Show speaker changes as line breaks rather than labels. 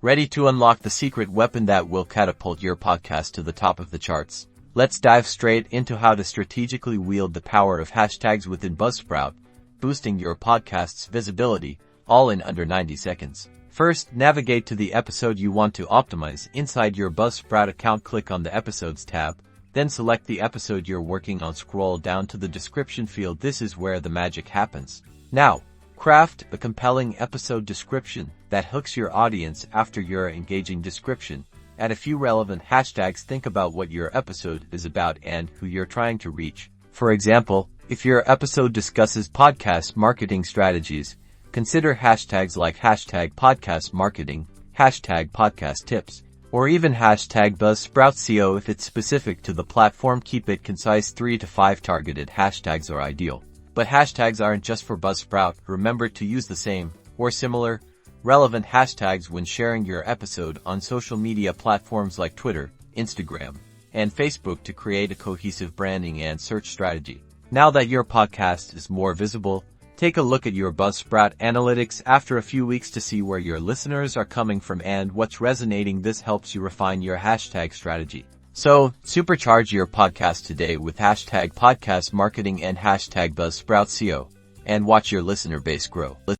Ready to unlock the secret weapon that will catapult your podcast to the top of the charts? Let's dive straight into how to strategically wield the power of hashtags within Buzzsprout, boosting your podcast's visibility, all in under 90 seconds. First, navigate to the episode you want to optimize. Inside your Buzzsprout account, click on the Episodes tab, then select the episode you're working on. Scroll down to the description field. This is where the magic happens. Now, craft a compelling episode description that hooks your audience. After your engaging description, add a few relevant hashtags. Think about what your episode is about and who you're trying to reach. For example, if your episode discusses podcast marketing strategies, consider hashtags like hashtag podcast marketing, hashtag podcast tips, or even hashtag Buzzsprout SEO if it's specific to the platform. Keep it concise. 3 to 5 targeted hashtags are ideal. But hashtags aren't just for Buzzsprout. Remember to use the same, or similar, relevant hashtags when sharing your episode on social media platforms like Twitter, Instagram, and Facebook to create a cohesive branding and search strategy. Now that your podcast is more visible, take a look at your Buzzsprout analytics after a few weeks to see where your listeners are coming from and what's resonating. This helps you refine your hashtag strategy. So, supercharge your podcast today with hashtag podcast marketing and hashtag Buzzsprout SEO, and watch your listener base grow.